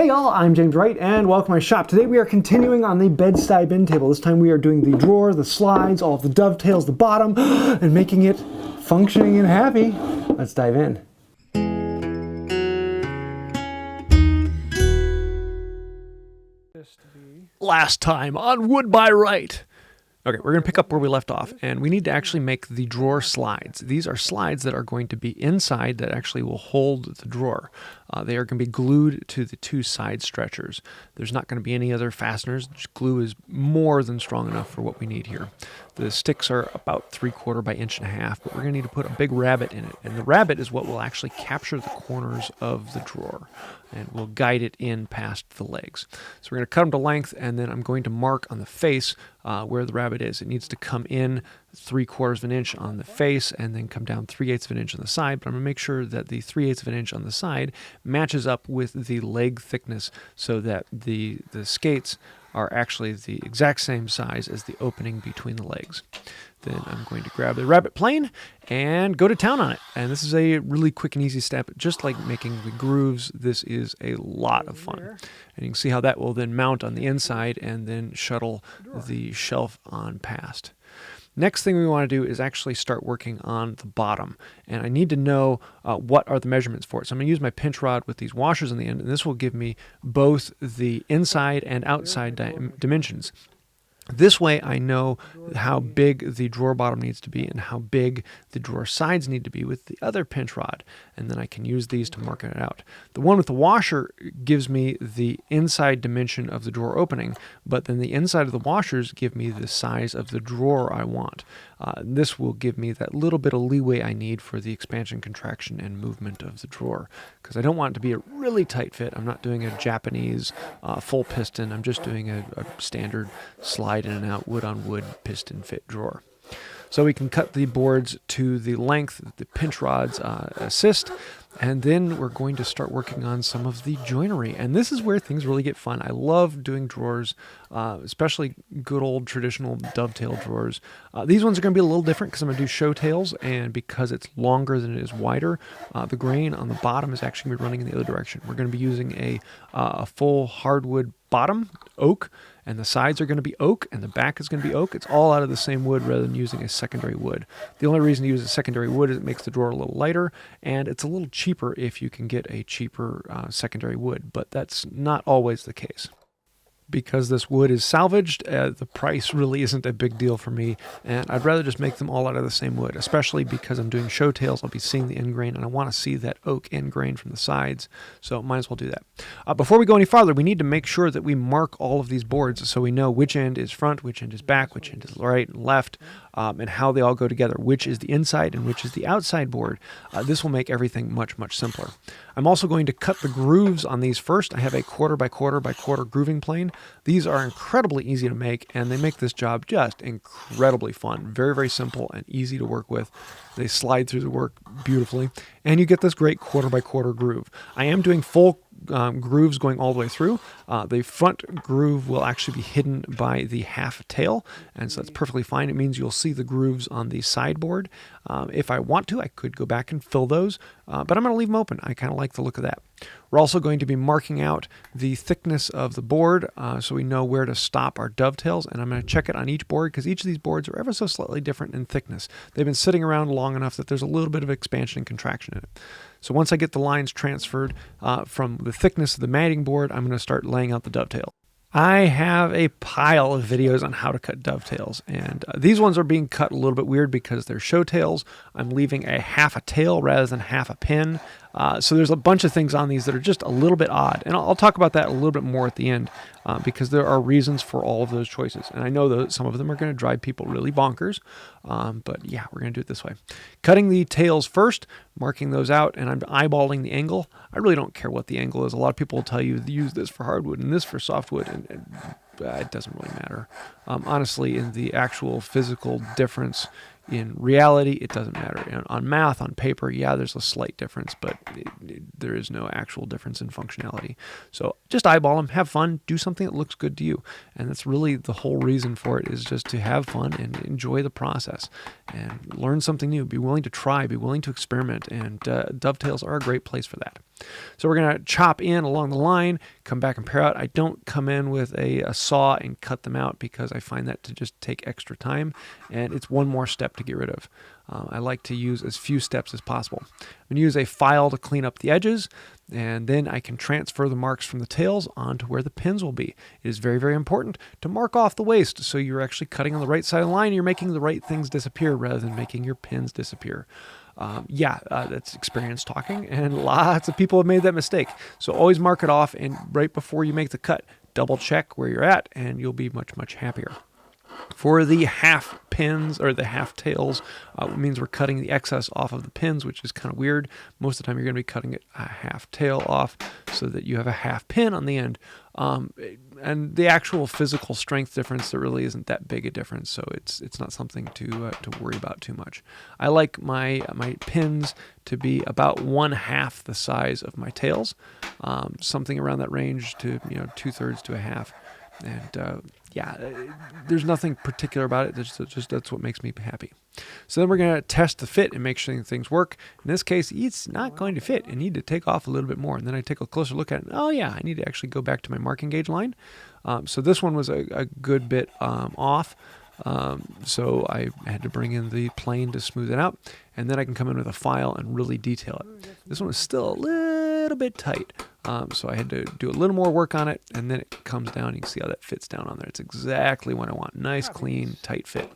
Hey y'all, I'm James Wright and welcome to my shop. Today we are continuing on the bedside bin table. This time we are doing the drawer, the slides, all of the dovetails, the bottom, and making it functioning and happy. Let's dive in. Last time on Wood by Wright. Okay, we're going to pick up where we left off, and we need to actually make the drawer slides. These are slides that are going to be inside that actually will hold the drawer. They are going to be glued to the two side stretchers. There's not going to be any other fasteners. Just glue is more than strong enough for what we need here. The sticks are about 3/4 by 1.5 inches, but we're going to need to put a big rabbet in it. And the rabbet is what will actually capture the corners of the drawer and will guide it in past the legs. So we're going to cut them to length, and then I'm going to mark on the face where the rabbet is. It needs to come in 3/4 inch on the face and then come down 3/8 inch on the side, but I'm going to make sure that the 3/8 inch on the side matches up with the leg thickness so that the skates are actually the exact same size as the opening between the legs. Then I'm going to grab the rabbet plane and go to town on it. And this is a really quick and easy step. Just like making the grooves, this is a lot of fun. And you can see how that will then mount on the inside and then shuttle the shelf on past. Next thing we want to do is actually start working on the bottom. And I need to know what are the measurements for it. So I'm going to use my pinch rod with these washers on the end, and this will give me both the inside and outside dimensions. This way I know how big the drawer bottom needs to be and how big the drawer sides need to be with the other pinch rod, and then I can use these to mark it out. The one with the washer gives me the inside dimension of the drawer opening, but then the inside of the washers give me the size of the drawer I want. This will give me that little bit of leeway I need for the expansion, contraction, and movement of the drawer, because I don't want it to be a really tight fit. I'm not doing a Japanese full piston. I'm just doing a standard slide in and out wood on wood piston fit drawer. So we can cut the boards to the length that the pinch rods assist, and then we're going to start working on some of the joinery. And this is where things really get fun. I love doing drawers, especially good old traditional dovetail drawers. These ones are going to be a little different because I'm going to do show tails, and because it's longer than it is wider, the grain on the bottom is actually going to be running in the other direction. We're going to be using a full hardwood bottom, oak, and the sides are going to be oak, and the back is going to be oak. It's all out of the same wood rather than using a secondary wood. The only reason to use a secondary wood is it makes the drawer a little lighter, and it's a little cheaper if you can get a cheaper secondary wood, but that's not always the case. Because this wood is salvaged, the price really isn't a big deal for me, and I'd rather just make them all out of the same wood, especially because I'm doing show tails. I'll be seeing the end grain, and I want to see that oak end grain from the sides, so might as well do that. Before we go any farther, we need to make sure that we mark all of these boards so we know which end is front, which end is back, which end is right and left, and how they all go together, which is the inside and which is the outside board. This will make everything much, much simpler. I'm also going to cut the grooves on these first. I have a 1/4 by 1/4 by 1/4 grooving plane. These are incredibly easy to make, and they make this job just incredibly fun. Very, very simple and easy to work with. They slide through the work beautifully, and you get this great 1/4 by 1/4 groove. I am doing full grooves going all the way through. The front groove will actually be hidden by the half tail, and so that's perfectly fine. It means you'll see the grooves on the sideboard. If I want to, I could go back and fill those, but I'm going to leave them open. I kind of like the look of that. We're also going to be marking out the thickness of the board so we know where to stop our dovetails, and I'm going to check it on each board because each of these boards are ever so slightly different in thickness. They've been sitting around long enough that there's a little bit of expansion and contraction in it. So once I get the lines transferred from the thickness of the matting board, I'm going to start laying out the dovetail. I have a pile of videos on how to cut dovetails, and these ones are being cut a little bit weird because they're show tails. I'm leaving a half a tail rather than half a pin. So there's a bunch of things on these that are just a little bit odd, and I'll talk about that a little bit more at the end because there are reasons for all of those choices, and I know that some of them are going to drive people really bonkers, but yeah, we're going to do it this way. Cutting the tails first, marking those out, and I'm eyeballing the angle. I really don't care what the angle is. A lot of people will tell you use this for hardwood and this for softwood, and it doesn't really matter. Honestly, in the actual physical difference, In reality, it doesn't matter. On math, on paper, yeah, there's a slight difference, but there is no actual difference in functionality. So just eyeball them, have fun, do something that looks good to you. And that's really the whole reason for it, is just to have fun and enjoy the process and learn something new. Be willing to try, be willing to experiment, and dovetails are a great place for that. So we're going to chop in along the line, come back and pare out. I don't come in with a saw and cut them out because I find that to just take extra time, and it's one more step to get rid of. I like to use as few steps as possible. I'm going to use a file to clean up the edges, and then I can transfer the marks from the tails onto where the pins will be. It is very, very important to mark off the waste so you're actually cutting on the right side of the line. You're making the right things disappear rather than making your pins disappear. That's experience talking, and lots of people have made that mistake. So always mark it off, and right before you make the cut, double check where you're at, and you'll be much, much happier. For the half pins, or the half tails, it means we're cutting the excess off of the pins, which is kind of weird. Most of the time you're going to be cutting it a half tail off so that you have a half pin on the end. And the actual physical strength difference, there really isn't that big a difference, so it's not something to worry about too much. I like my pins to be about 1/2 the size of my tails, something around that range to 2/3 to a half. And there's nothing particular about it. Just that's what makes me happy. So then we're going to test the fit and make sure things work. In this case, it's not going to fit. I need to take off a little bit more. And then I take a closer look at it. Oh yeah, I need to actually go back to my marking gauge line. So this one was a good bit off. So I had to bring in the plane to smooth it out. And then I can come in with a file and really detail it. This one is still a little bit tight. So I had to do a little more work on it, and then it comes down. You can see how that fits down on there. It's exactly what I want. Nice, clean, tight fit.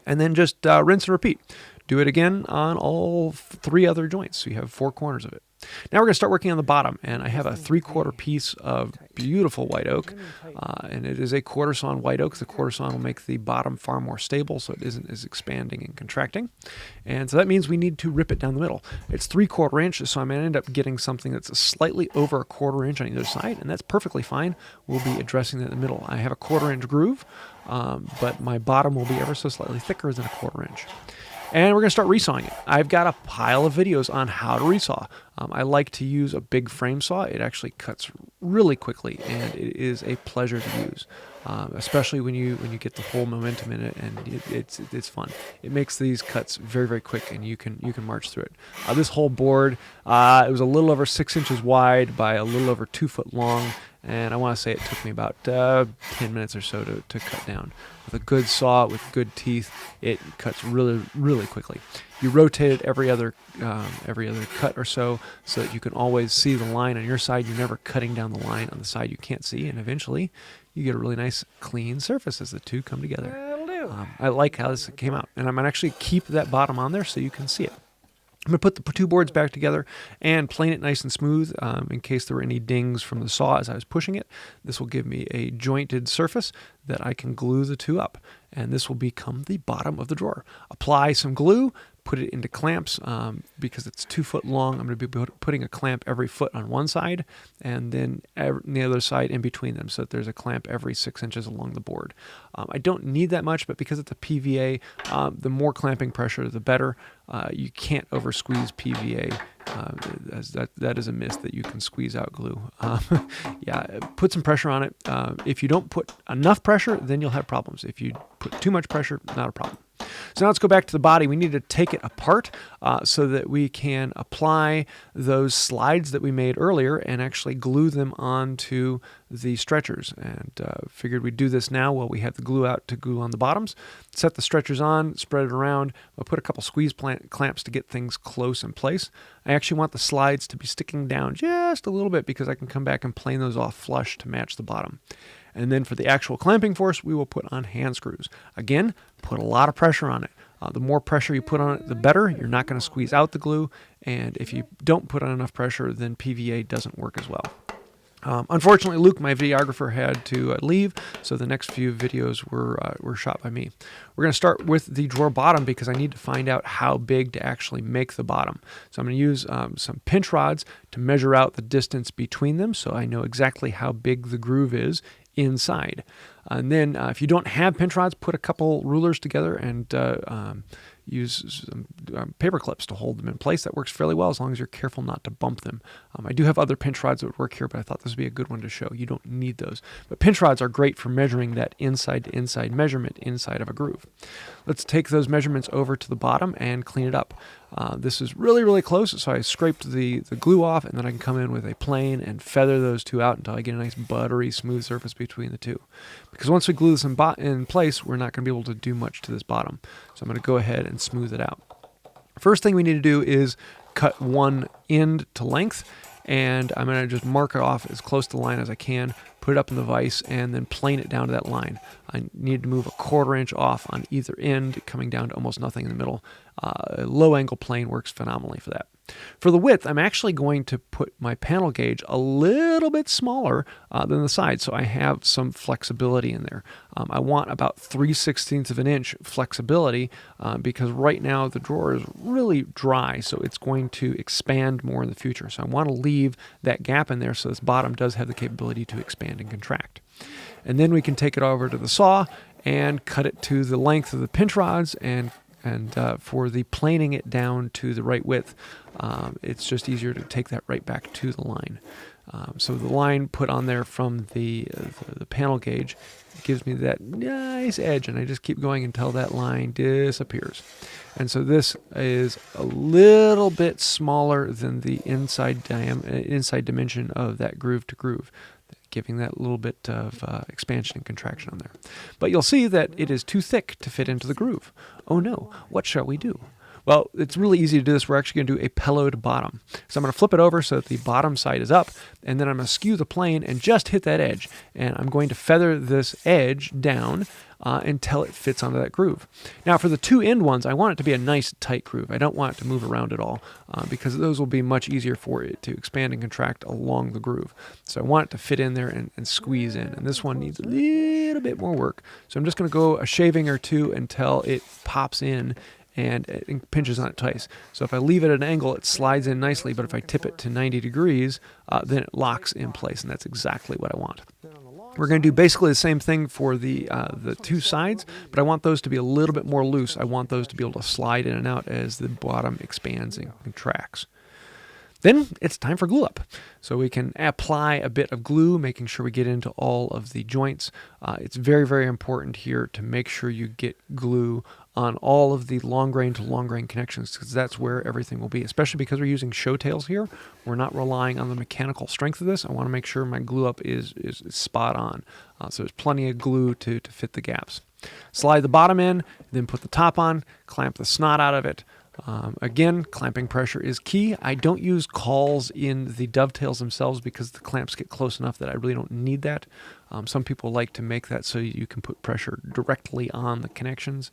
And then just rinse and repeat. Do it again on all 3 other joints, so you have 4 corners of it. Now we're going to start working on the bottom, and I have a 3/4 piece of beautiful white oak, and it is a quarter sawn white oak. The quarter sawn will make the bottom far more stable, so it isn't as expanding and contracting. And so that means we need to rip it down the middle. It's 3/4 inch, so I'm going to end up getting something that's slightly over a 1/4 inch on either side, and that's perfectly fine. We'll be addressing that in the middle. I have a 1/4 inch groove, but my bottom will be ever so slightly thicker than a 1/4 inch. And we're going to start resawing it. I've got a pile of videos on how to resaw. I like to use a big frame saw. It actually cuts really quickly, and it is a pleasure to use, especially when you get the whole momentum in it, and it's fun. It makes these cuts very, very quick, and you can march through it. This whole board, it was a little over 6 inches wide by a little over 2 foot long, and I want to say it took me about 10 minutes or so to cut down. With a good saw, with good teeth, it cuts really, really quickly. You rotate it every other cut or so that you can always see the line on your side. You're never cutting down the line on the side you can't see, and eventually you get a really nice, clean surface as the two come together. That'll do. I like how this came out, and I'm going to actually keep that bottom on there so you can see it. I'm going to put the 2 boards back together and plane it nice and smooth in case there were any dings from the saw as I was pushing it. This will give me a jointed surface that I can glue the 2 up, and this will become the bottom of the drawer. Apply some glue, put it into clamps. Because it's 2 foot long, I'm going to be putting a clamp every foot on one side and then on the other side in between them, so that there's a clamp every 6 inches along the board. I don't need that much, but because it's a PVA, the more clamping pressure, the better. You can't over squeeze PVA. That is a myth that you can squeeze out glue. Put some pressure on it. If you don't put enough pressure, then you'll have problems. If you put too much pressure, not a problem. So now let's go back to the body. We need to take it apart so that we can apply those slides that we made earlier and actually glue them onto the stretchers. And figured we'd do this now while we have the glue out to glue on the bottoms. Set the stretchers on, spread it around. I'll put a couple squeeze clamps to get things close in place. I actually want the slides to be sticking down just a little bit because I can come back and plane those off flush to match the bottom. And then for the actual clamping force, we will put on hand screws. Again, put a lot of pressure on it. The more pressure you put on it, the better. You're not going to squeeze out the glue. And if you don't put on enough pressure, then PVA doesn't work as well. Unfortunately, Luke, my videographer, had to leave, so the next few videos were shot by me. We're going to start with the drawer bottom because I need to find out how big to actually make the bottom. So I'm going to use some pinch rods to measure out the distance between them so I know exactly how big the groove is inside. And then if you don't have pinch rods, put a couple rulers together and use some paper clips to hold them in place. That works fairly well as long as you're careful not to bump them. I do have other pinch rods that would work here, but I thought this would be a good one to show. You don't need those. But pinch rods are great for measuring that inside to inside measurement inside of a groove. Let's take those measurements over to the bottom and clean it up. This is really, really close, so I scraped the glue off, and then I can come in with a plane and feather those two out until I get a nice buttery, smooth surface between the two. Because once we glue this in place, we're not going to be able to do much to this bottom. So I'm going to go ahead and smooth it out. First thing we need to do is cut one end to length, and I'm going to just mark it off as close to the line as I can, put it up in the vise, and then plane it down to that line. I need to move a 1/4 inch off on either end, coming down to almost nothing in the middle. A low angle plane works phenomenally for that. For the width, I'm actually going to put my panel gauge a little bit smaller than the side, so I have some flexibility in there. I want about 3/16 of an inch flexibility because right now the drawer is really dry, so it's going to expand more in the future. So I want to leave that gap in there so this bottom does have the capability to expand and contract. And then we can take it over to the saw and cut it to the length of the pinch rods, and for the planing it down to the right width, it's just easier to take that right back to the line. So the line put on there from the panel gauge gives me that nice edge, and I just keep going until that line disappears. And so this is a little bit smaller than the inside dimension of that groove to groove, giving that little bit of expansion and contraction on there. But you'll see that it is too thick to fit into the groove. Oh no, what shall we do? Well, it's really easy to do this. We're actually going to do a pillowed bottom. So I'm going to flip it over so that the bottom side is up, and then I'm going to skew the plane and just hit that edge. And I'm going to feather this edge down until it fits onto that groove. Now for the two end ones, I want it to be a nice tight groove. I don't want it to move around at all because those will be much easier for it to expand and contract along the groove. So I want it to fit in there and squeeze in. And this one needs a little bit more work. So I'm just going to go a shaving or two until it pops in and it pinches on it twice. So if I leave it at an angle, it slides in nicely, but if I tip it to 90 degrees, then it locks in place, and that's exactly what I want. We're going to do basically the same thing for the two sides, but I want those to be a little bit more loose. I want those to be able to slide in and out as the bottom expands and contracts. Then it's time for glue up. So we can apply a bit of glue, making sure we get into all of the joints. It's very, very important here to make sure you get glue on all of the long grain to long grain connections, because that's where everything will be, especially because we're using show tails here. We're not relying on the mechanical strength of this. I want to make sure my glue up is spot on. So there's plenty of glue to fit the gaps. Slide the bottom in, then put the top on, clamp the snot out of it. Again, clamping pressure is key. I don't use cauls in the dovetails themselves because the clamps get close enough that I really don't need that. Some people like to make that so you can put pressure directly on the connections,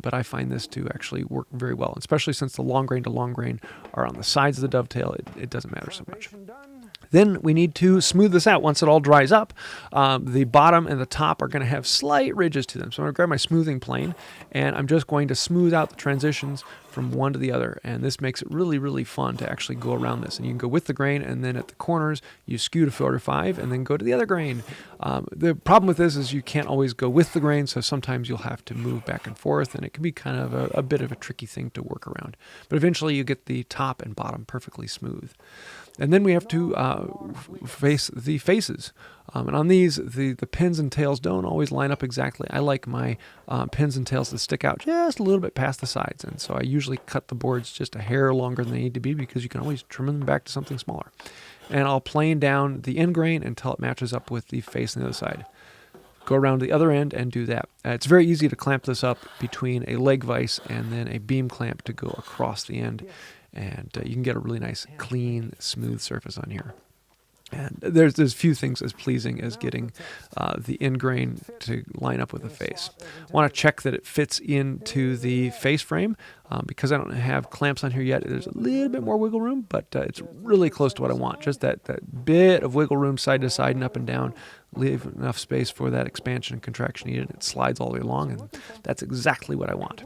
but I find this to actually work very well, especially since the long grain to long grain are on the sides of the dovetail. It doesn't matter so much. Then we need to smooth this out once it all dries up. The bottom and the top are going to have slight ridges to them. So I'm going to grab my smoothing plane, and I'm just going to smooth out the transitions from one to the other. And this makes it really, really fun to actually go around this. And you can go with the grain, and then at the corners, you skew to 4 to 5, and then go to the other grain. The problem with this is you can't always go with the grain, so sometimes you'll have to move back and forth, and it can be kind of a bit of a tricky thing to work around. But eventually you get the top and bottom perfectly smooth. And then we have to face the faces. And on these, the pins and tails don't always line up exactly. I like my pins and tails to stick out just a little bit past the sides. And so I usually cut the boards just a hair longer than they need to be because you can always trim them back to something smaller. And I'll plane down the end grain until it matches up with the face on the other side. Go around the other end and do that. It's very easy to clamp this up between a leg vise and then a beam clamp to go across the end. And you can get a really nice, clean, smooth surface on here. And there's few things as pleasing as getting the end grain to line up with the face. I want to check that it fits into the face frame. Because I don't have clamps on here yet, there's a little bit more wiggle room, but it's really close to what I want. Just that bit of wiggle room side to side and up and down. Leave enough space for that expansion and contraction needed. It slides all the way along, and that's exactly what I want.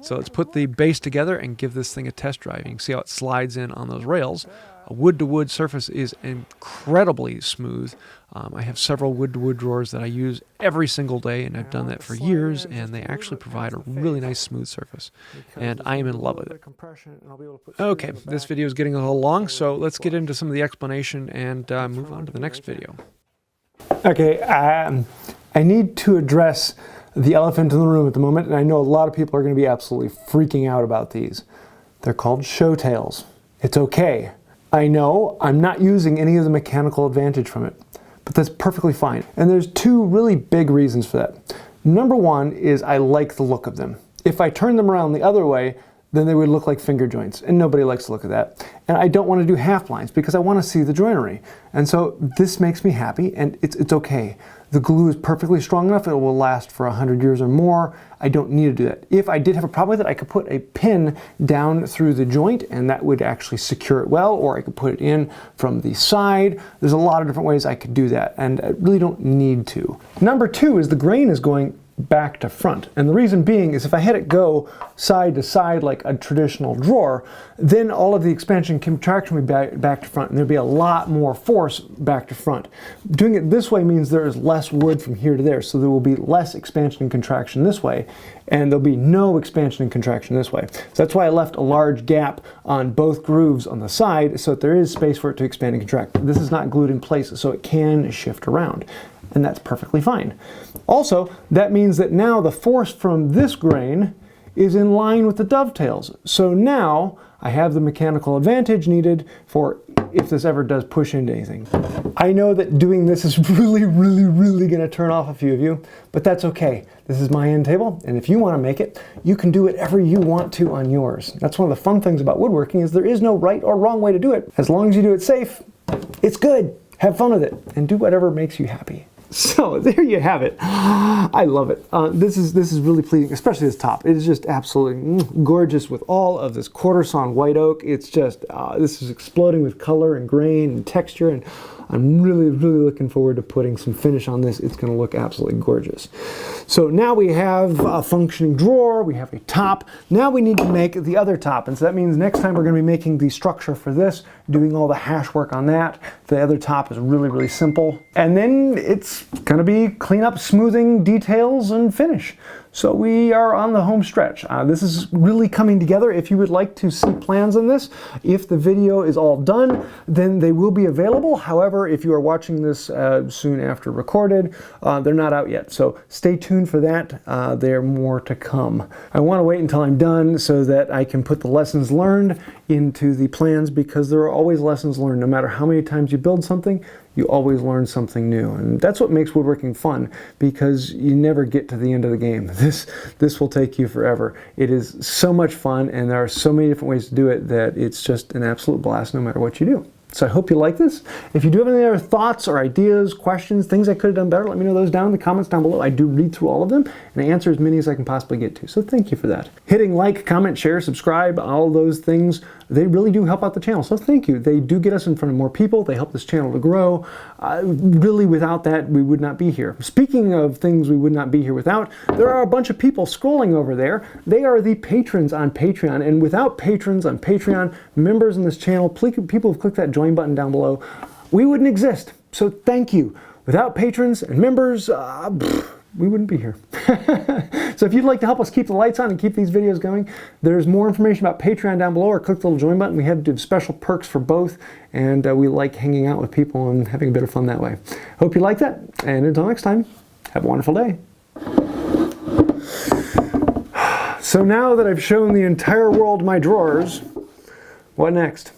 So let's put the base together and give this thing a test drive. You can see how it slides in on those rails. A wood-to-wood surface is incredibly smooth. I have several wood-to-wood drawers that I use every single day, and I've done that for years, and they actually provide a really nice smooth surface. And I am in love with it. Okay, this video is getting a little long, so let's get into some of the explanation and move on to the next video. Okay, I need to address the elephant in the room at the moment, and I know a lot of people are going to be absolutely freaking out about these. They're called show tails. It's okay. I know I'm not using any of the mechanical advantage from it, but that's perfectly fine. And there's two really big reasons for that. Number one is I like the look of them. If I turn them around the other way, then they would look like finger joints, and nobody likes to look at that. And I don't want to do half lines because I want to see the joinery. And so this makes me happy, and it's okay. The glue is perfectly strong enough, it will last for 100 years or more. I don't need to do that. If I did have a problem with it, I could put a pin down through the joint, and that would actually secure it well, or I could put it in from the side. There's a lot of different ways I could do that, and I really don't need to. Number two is the grain is going back to front. And the reason being is if I had it go side to side like a traditional drawer, then all of the expansion and contraction would be back to front, and there'd be a lot more force back to front. Doing it this way means there is less wood from here to there, so there will be less expansion and contraction this way, and there'll be no expansion and contraction this way. So that's why I left a large gap on both grooves on the side so that there is space for it to expand and contract. This is not glued in place, so it can shift around. And that's perfectly fine. Also, that means that now the force from this grain is in line with the dovetails. So now I have the mechanical advantage needed for if this ever does push into anything. I know that doing this is really going to turn off a few of you, but that's okay. This is my end table, and if you want to make it, you can do whatever you want to on yours. That's one of the fun things about woodworking is there is no right or wrong way to do it. As long as you do it safe, it's good. Have fun with it, and do whatever makes you happy. So there you have it. I love it. This is really pleasing, especially this top. It is just absolutely gorgeous with all of this quarter sawn white oak. It's just, this is exploding with color and grain and texture, and I'm really looking forward to putting some finish on this. It's going to look absolutely gorgeous. So now we have a functioning drawer, we have a top. Now we need to make the other top, and so that means next time we're going to be making the structure for this, doing all the hash work on that. The other top is really simple. And then it's going to be clean up, smoothing, details, and finish. So we are on the home stretch. This is really coming together. If you would like to see plans on this, if the video is all done, then they will be available. However, if you are watching this soon after recorded, they're not out yet. So stay tuned for that. There are more to come. I want to wait until I'm done so that I can put the lessons learned into the plans, because there are always lessons learned. No matter how many times you build something, you always learn something new. And that's what makes woodworking fun, because you never get to the end of the game. This will take you forever. It is so much fun, and there are so many different ways to do it that it's just an absolute blast no matter what you do. So I hope you like this. If you do have any other thoughts or ideas, questions, things I could have done better, let me know those down in the comments down below. I do read through all of them, and I answer as many as I can possibly get to. So thank you for that. Hitting like, comment, share, subscribe, all those things, they really do help out the channel. So thank you. They do get us in front of more people. They help this channel to grow. Really, without that, we would not be here. Speaking of things we would not be here without, there are a bunch of people scrolling over there. They are the patrons on Patreon, and without patrons on Patreon, members in this channel, people have clicked that join button down below, we wouldn't exist. So thank you. Without patrons and members, we wouldn't be here. So if you'd like to help us keep the lights on and keep these videos going, there's more information about Patreon down below, or click the little join button. We have special perks for both, and we like hanging out with people and having a bit of fun that way. Hope you like that, and until next time, have a wonderful day. So now that I've shown the entire world my drawers, what next?